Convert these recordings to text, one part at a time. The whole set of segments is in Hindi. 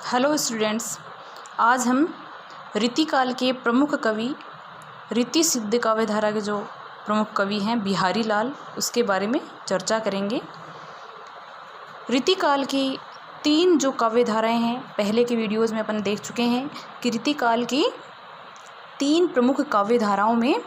हेलो स्टूडेंट्स, आज हम रीतिकाल के प्रमुख कवि रीति सिद्ध काव्यधारा के जो प्रमुख कवि हैं बिहारी लाल, उसके बारे में चर्चा करेंगे। रीतिकाल की 3 जो काव्यधाराएं हैं, पहले के वीडियोज़ में अपन देख चुके हैं कि रीतिकाल की 3 प्रमुख काव्यधाराओं में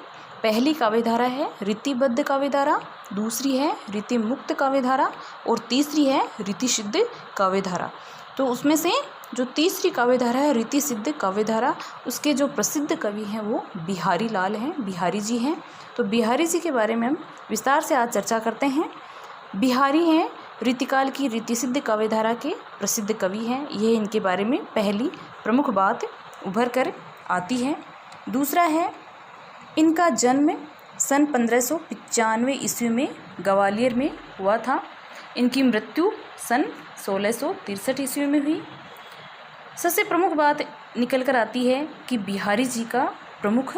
पहली काव्यधारा है रीतिबद्ध काव्यधारा, दूसरी है रीति मुक्त काव्यधारा और तीसरी है रीति सिद्ध काव्यधारा। तो उसमें से जो तीसरी काव्यधारा है रीति सिद्ध काव्यधारा, उसके जो प्रसिद्ध कवि हैं वो बिहारी लाल हैं, बिहारी जी हैं। तो बिहारी जी के बारे में हम विस्तार से आज चर्चा करते हैं। बिहारी हैं रीतिकाल की रीति सिद्ध काव्यधारा के प्रसिद्ध कवि हैं। ये इनके बारे में पहली प्रमुख बात उभर कर आती है। दूसरा है, इनका जन्म सन 1595 ईस्वी में ग्वालियर में हुआ था। इनकी मृत्यु सन 1663 ईस्वी में हुई। सबसे प्रमुख बात निकल कर आती है कि बिहारी जी का प्रमुख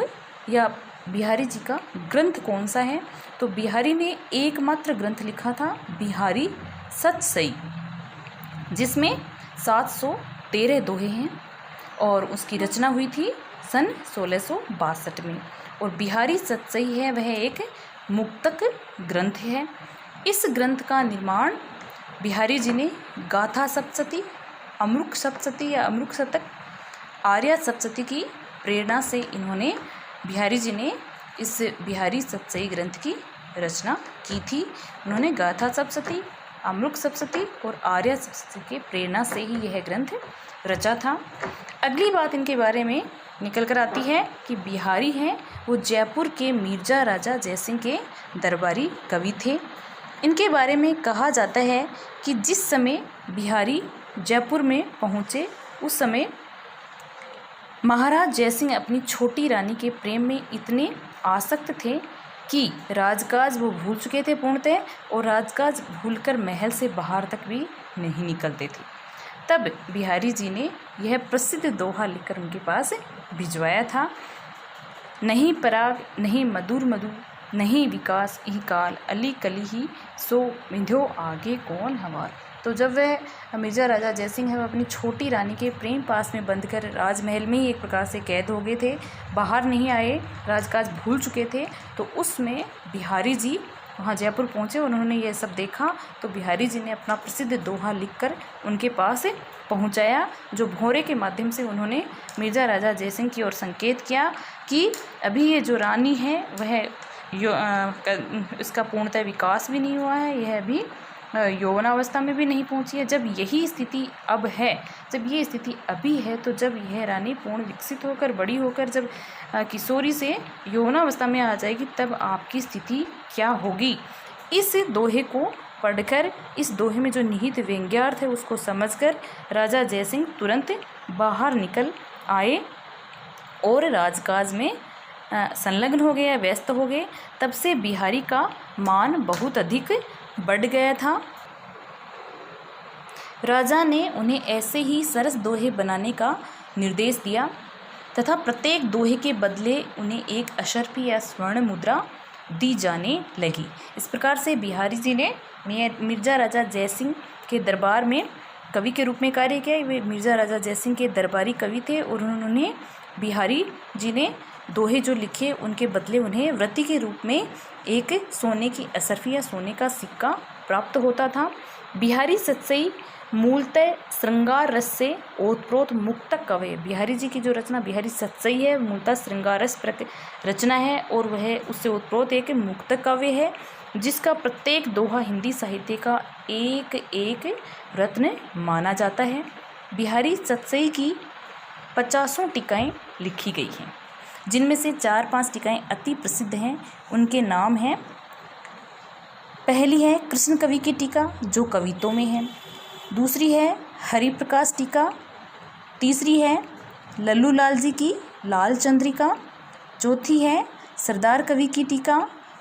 या बिहारी जी का ग्रंथ कौन सा है। तो बिहारी ने एकमात्र ग्रंथ लिखा था बिहारी सतसई, जिसमें 713 दोहे हैं और उसकी रचना हुई थी सन 1662 में। और बिहारी सतसई है वह एक मुक्तक ग्रंथ है। इस ग्रंथ का निर्माण बिहारी जी ने गाथा सप्तशती, अमृक सप्तशती या अमृक शतक, आर्या सप्तशती की प्रेरणा से इन्होंने बिहारी जी ने इस बिहारी सतसई ग्रंथ की रचना की थी। उन्होंने गाथा सप्तशती, अमृक सप्तशती और आर्या सप्तशती के प्रेरणा से ही यह ग्रंथ रचा था। अगली बात इनके बारे में निकल कर आती है कि बिहारी हैं वो जयपुर के मिर्जा राजा जयसिंह के दरबारी कवि थे। इनके बारे में कहा जाता है कि जिस समय बिहारी जयपुर में पहुँचे उस समय महाराज जयसिंह अपनी छोटी रानी के प्रेम में इतने आसक्त थे कि राजकाज वो भूल चुके थे पूर्णतः, और राजकाज भूलकर महल से बाहर तक भी नहीं निकलते थे। तब बिहारी जी ने यह प्रसिद्ध दोहा लिखकर उनके पास भिजवाया था, नहीं पराग नहीं मधुर मधु, नहीं विकास ही काल, अली कली ही सो विंध्यो आगे कौन हमार। तो जब वह मिर्जा राजा जयसिंह है वह अपनी छोटी रानी के प्रेम पास में बंद कर राजमहल में ही एक प्रकार से कैद हो गए थे, बाहर नहीं आए, राजकाज भूल चुके थे। तो उसमें बिहारी जी वहाँ जयपुर पहुँचे, उन्होंने यह सब देखा। तो बिहारी जी ने अपना प्रसिद्ध दोहा लिखकर उनके पास पहुँचाया, जो भौरे के माध्यम से उन्होंने मिर्जा राजा जयसिंह की ओर संकेत किया कि अभी ये जो रानी है वह इसका पूर्णतः विकास भी नहीं हुआ है, यह अभी यौवनावस्था में भी नहीं पहुंची है। जब यही स्थिति अब है, जब ये स्थिति अभी है, तो जब यह रानी पूर्ण विकसित होकर बड़ी होकर जब किशोरी से यौवनावस्था में आ जाएगी तब आपकी स्थिति क्या होगी। इस दोहे को पढ़कर, इस दोहे में जो निहित व्यंग्यार्थ है उसको समझकर राजा जयसिंह तुरंत बाहर निकल आए और राजकाज में संलग्न हो गए, व्यस्त हो गए। तब से बिहारी का मान बहुत अधिक बढ़ गया था। राजा ने उन्हें ऐसे ही सरस दोहे बनाने का निर्देश दिया तथा प्रत्येक दोहे के बदले उन्हें एक अशर्फी या स्वर्ण मुद्रा दी जाने लगी। इस प्रकार से बिहारी जी ने मिर्जा राजा जयसिंह के दरबार में कवि के रूप में कार्य किया। वे मिर्जा राजा जयसिंह के दरबारी कवि थे और उन्होंने बिहारी जी ने दोहे जो लिखे उनके बदले उन्हें वृत्ति के रूप में एक सोने की असरफी या सोने का सिक्का प्राप्त होता था। बिहारी सतसई मूलतः श्रृंगार रस से ओतप्रोत मुक्तक काव्य। बिहारी जी की जो रचना बिहारी सतसई है मूलतः श्रृंगार रस रचना है और वह उससे ओतप्रोत एक मुक्तक काव्य है, जिसका प्रत्येक दोहा हिंदी साहित्य का एक एक रत्न माना जाता है। बिहारी सतसई की 50 टीकाएँ लिखी गई हैं, जिनमें से 4-5 टीकाएँ अति प्रसिद्ध हैं। उनके नाम हैं, पहली है कृष्ण कवि की टीका जो कवित्वों में है, दूसरी है हरिप्रकाश टीका, तीसरी है लल्लू लाल जी की लाल चंद्रिका, चौथी है सरदार कवि की टीका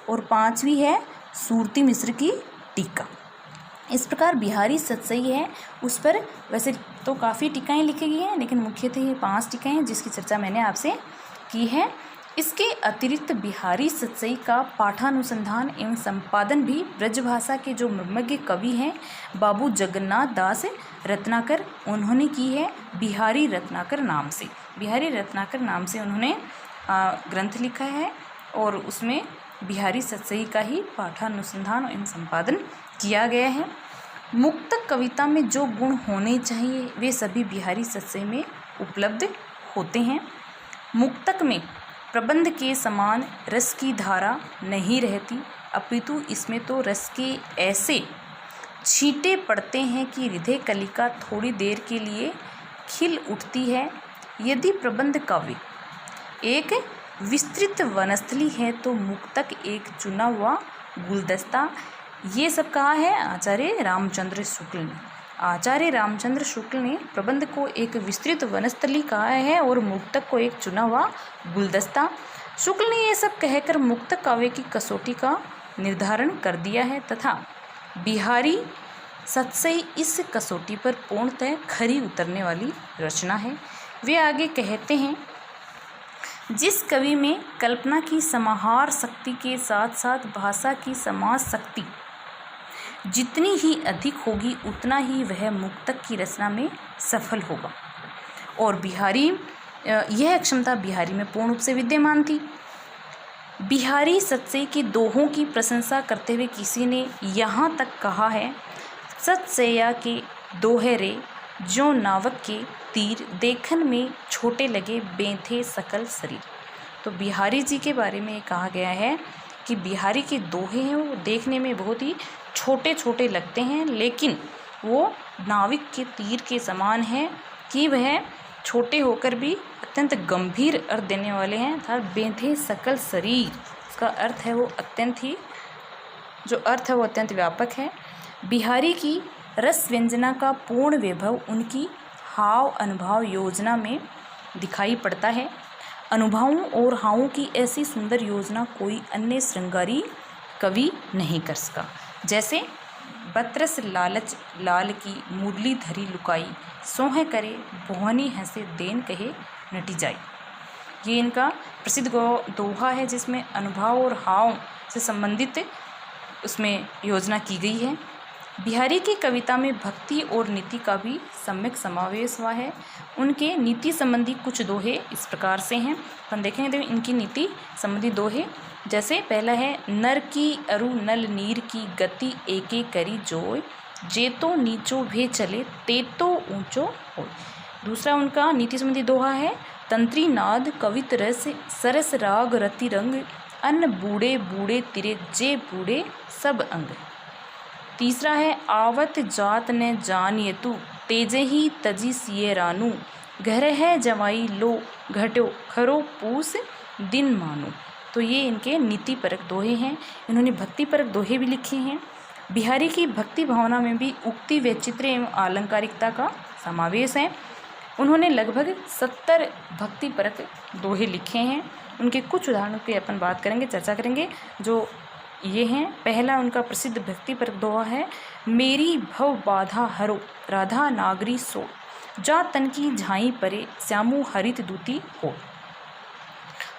और 5वीं है सूरती मिश्र की टीका। इस प्रकार बिहारी सतसई है उस पर वैसे तो काफ़ी टीकाएँ लिखी गई हैं, लेकिन मुख्यतः ये 5 टीकाएँ हैं जिसकी चर्चा मैंने आपसे की है। इसके अतिरिक्त बिहारी सतसई का पाठानुसंधान एवं संपादन भी ब्रजभाषा के जो मर्मज्ञ कवि हैं बाबू जगन्नाथ दास रत्नाकर उन्होंने की है। बिहारी रत्नाकर नाम से, बिहारी रत्नाकर नाम से उन्होंने ग्रंथ लिखा है और उसमें बिहारी सतसई का ही पाठानुसंधान एवं संपादन किया गया है। मुक्तक कविता में जो गुण होने चाहिए वे सभी बिहारी सतसई में उपलब्ध होते हैं। मुक्तक में प्रबंध के समान रस की धारा नहीं रहती, अपितु इसमें तो रस के ऐसे छींटे पड़ते हैं कि हृदय कलिका थोड़ी देर के लिए खिल उठती है। यदि प्रबंध काव्य एक विस्तृत वनस्थली है तो मुक्तक एक चुना हुआ गुलदस्ता। ये सब कहा है आचार्य रामचंद्र शुक्ल ने। आचार्य रामचंद्र शुक्ल ने प्रबंध को एक विस्तृत वनस्थली कहा है और मुक्तक को एक चुना हुआ गुलदस्ता। शुक्ल ने ये सब कहकर मुक्तक काव्य की कसौटी का निर्धारण कर दिया है तथा बिहारी सतसई इस कसौटी पर पूर्णतः खरी उतरने वाली रचना है। वे आगे कहते हैं, जिस कवि में कल्पना की समाहार शक्ति के साथ साथ भाषा की समाज शक्ति जितनी ही अधिक होगी उतना ही वह मुक्तक की रचना में सफल होगा। और बिहारी यह क्षमता बिहारी में पूर्ण रूप से विद्यमान थी। बिहारी सतसई के दोहों की प्रशंसा करते हुए किसी ने यहाँ तक कहा है, सतसैया के दोहे रे जो नावक के तीर देखन में छोटे लगे बेंथे सकल शरीर। तो बिहारी जी के बारे में कहा गया है कि बिहारी के दोहे हैं वो देखने में बहुत ही छोटे छोटे लगते हैं, लेकिन वो नाविक के तीर के समान है कि वह छोटे होकर भी अत्यंत गंभीर अर्थ देने वाले हैं। अर्थात बेंथे सकल शरीर, इसका अर्थ है वो अत्यंत ही जो अर्थ है वो अत्यंत व्यापक है। बिहारी की रस व्यंजना का पूर्ण वैभव उनकी हाव अनुभव योजना में दिखाई पड़ता है। अनुभवों और हावों की ऐसी सुंदर योजना कोई अन्य श्रृंगारी कवि नहीं कर सका। जैसे बतरस लालच लाल की मुरली धरी लुकाई, सोहे करे बोहनी हंसे देन कहे नटी जाई। ये इनका प्रसिद्ध दोहा है जिसमें अनुभव और हाव से संबंधित उसमें योजना की गई है। बिहारी की कविता में भक्ति और नीति का भी सम्यक समावेश हुआ है। उनके नीति संबंधी कुछ दोहे इस प्रकार से हैं, हम देखेंगे तो इनकी नीति संबंधी दोहे जैसे पहला है, नर की अरु नल नीर की गति एके करी जोय, जे तो नीचो भे चले ते तो ऊंचो हो। दूसरा उनका नीति संबंधी दोहा है, तंत्री नाद कवित रस सरस राग रति रंग, अन्न बूढ़े बूढ़े तिरे जे बूढ़े सब अंग। तीसरा है, आवत जात ने जानिए तू तेजे ही तजी सिए रानू, घर है जवाई लो घटो खरो पूस दिन मानो। तो ये इनके नीति परक दोहे हैं। इन्होंने भक्ति परक दोहे भी लिखे हैं। बिहारी की भक्ति भावना में भी उक्ति वैचित्र एवं आलंकारिकता का समावेश है। उन्होंने लगभग 70 भक्ति परक दोहे लिखे हैं। उनके कुछ उदाहरणों की अपन बात करेंगे, चर्चा करेंगे। जो ये हैं, पहला उनका प्रसिद्ध भक्ति परक दोहा है, मेरी भव बाधा हरो राधा नागरी सो, जा तन की झाई परे श्यामू हरित दूती हो।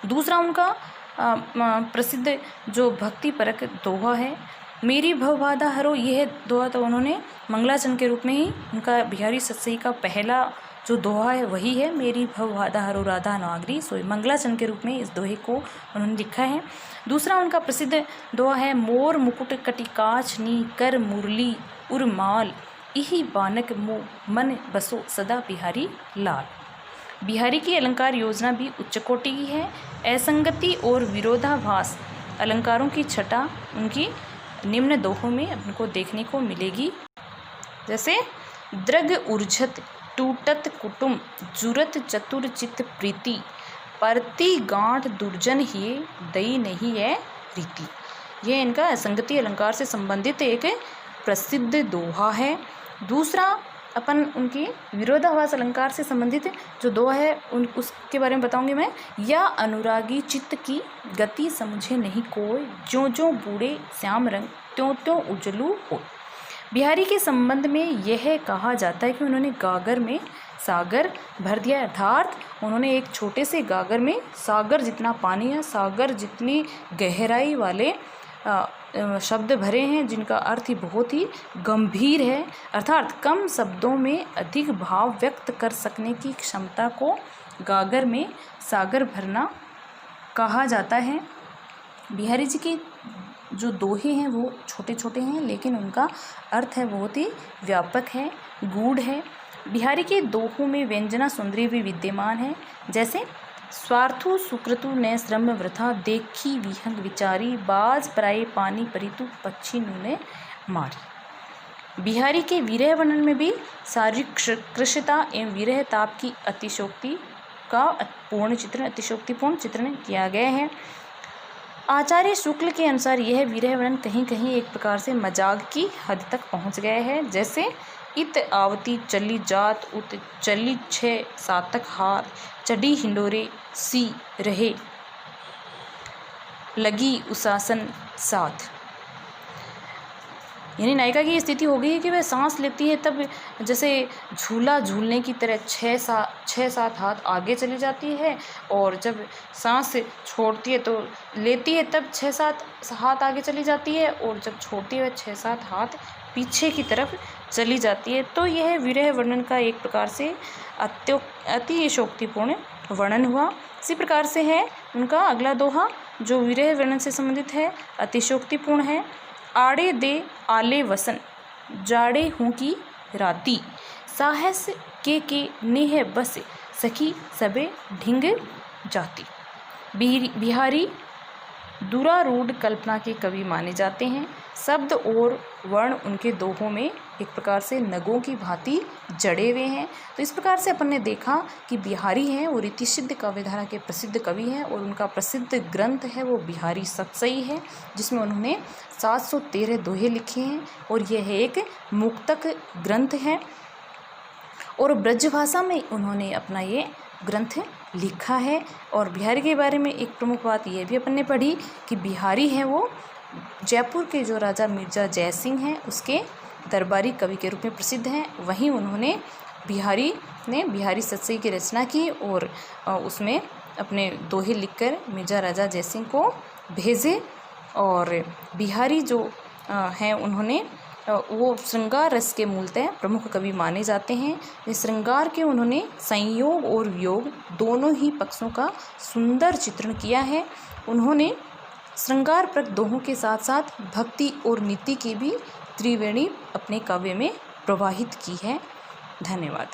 दूसरा उनका प्रसिद्ध जो भक्ति परक दोहा है, मेरी भव बाधा हरो। यह दोहा तो उन्होंने मंगलाचरण के रूप में ही, उनका बिहारी सतसई का पहला जो दोहा है वही है, मेरी भव बाधा हरो राधा नागरी सोई। मंगलाचरण के रूप में इस दोहे को उन्होंने लिखा है। दूसरा उनका प्रसिद्ध दोहा है, मोर मुकुट कटिकाच नी कर मुरली उर्माल, इही बानक मो मन बसो सदा बिहारी लाल। बिहारी की अलंकार योजना भी उच्च कोटि की है। असंगति और विरोधाभास अलंकारों की छटा उनकी निम्न दोहों में हमको देखने को मिलेगी। जैसे द्रग उर्झत टूटत कुटुम जुरत चतुर चित प्रीति, परती गांठ दुर्जन ही दई नहीं है रीति। यह इनका असंगति अलंकार से संबंधित एक प्रसिद्ध दोहा है। दूसरा अपन उनकी विरोधाभास अलंकार से संबंधित जो दोहा है उसके बारे में बताऊंगी मैं। या अनुरागी चित्त की गति समझे नहीं कोई, ज्यों ज्यों बूढ़े श्याम रंग त्यों त्यों उजलू हो। बिहारी के संबंध में यह कहा जाता है कि उन्होंने गागर में सागर भर दिया, अर्थात उन्होंने एक छोटे से गागर में सागर जितना पानी है, सागर जितनी गहराई वाले शब्द भरे हैं, जिनका अर्थ ही बहुत ही गंभीर है। अर्थात कम शब्दों में अधिक भाव व्यक्त कर सकने की क्षमता को गागर में सागर भरना कहा जाता है। बिहारी जी के जो दोहे हैं वो छोटे छोटे हैं, लेकिन उनका अर्थ है बहुत ही व्यापक है, गूढ़ है। बिहारी के दोहों में व्यंजना सुंदरी भी विद्यमान है, जैसे स्वार्थु सुकृतु ने श्रम वृथा, देखी विहंग विचारी, बाज पराए पानी परितु, पक्षी नूने मारी। बिहारी के विरह वर्णन में भी शारीरिक कृशता एवं विरह ताप की अतिशोक्ति का अतिशोक्तिपूर्ण चित्रण किया गया है। आचार्य शुक्ल के अनुसार यह विरह वर्णन कहीं कहीं एक प्रकार से मजाक की हद तक पहुंच गया है, जैसे इत आवती चली जात उत चली 6 सातक हाथ, चढ़ी हिंडोरे सी रहे लगी उसासन साथ। यानी नायिका की स्थिति हो गई है कि वह सांस लेती है तब जैसे झूला झूलने की तरह 6-7 हाथ आगे चली जाती है, और जब सांस छोड़ती है तो लेती है तब 6-7 हाथ आगे चली जाती है, और जब छोड़ती है वह 6-7 हाथ पीछे की तरफ चली जाती है। तो यह विरह वर्णन का एक प्रकार से अतिशोक्तिपूर्ण वर्णन हुआ। इसी प्रकार से है उनका अगला दोहा जो विरह वर्णन से संबंधित है, अतिशोक्तिपूर्ण है। आड़े दे आले वसन, जाड़े हूँ की राती, साहस के नेह बस, सखी सबे ढिंग जाती। बिहारी दुरारूढ़ कल्पना के कवि माने जाते हैं। शब्द और वर्ण उनके दोहों में एक प्रकार से नगों की भांति जड़े हुए हैं। तो इस प्रकार से अपन ने देखा कि बिहारी हैं वो रीतिसिद्ध काव्यधारा के प्रसिद्ध कवि हैं, और उनका प्रसिद्ध ग्रंथ है वो बिहारी सतसई है, जिसमें उन्होंने 713 दोहे लिखे हैं, और यह एक मुक्तक ग्रंथ है, और ब्रजभाषा में उन्होंने अपना ये ग्रंथ लिखा है। और बिहारी के बारे में एक प्रमुख बात यह भी अपन ने पढ़ी कि बिहारी हैं वो जयपुर के जो राजा मिर्जा जयसिंह हैं उसके दरबारी कवि के रूप में प्रसिद्ध हैं। वहीं उन्होंने बिहारी सतसई की रचना की, और उसमें अपने दोहे लिखकर मिर्जा राजा जयसिंह को भेजे। और बिहारी जो हैं उन्होंने वो श्रृंगार रस के मूलतः प्रमुख कवि माने जाते हैं। इस श्रृंगार के उन्होंने संयोग और वियोग दोनों ही पक्षों का सुंदर चित्रण किया है। उन्होंने श्रृंगारप्रद दोहों के साथ साथ भक्ति और नीति की भी त्रिवेणी अपने काव्य में प्रवाहित की है। धन्यवाद।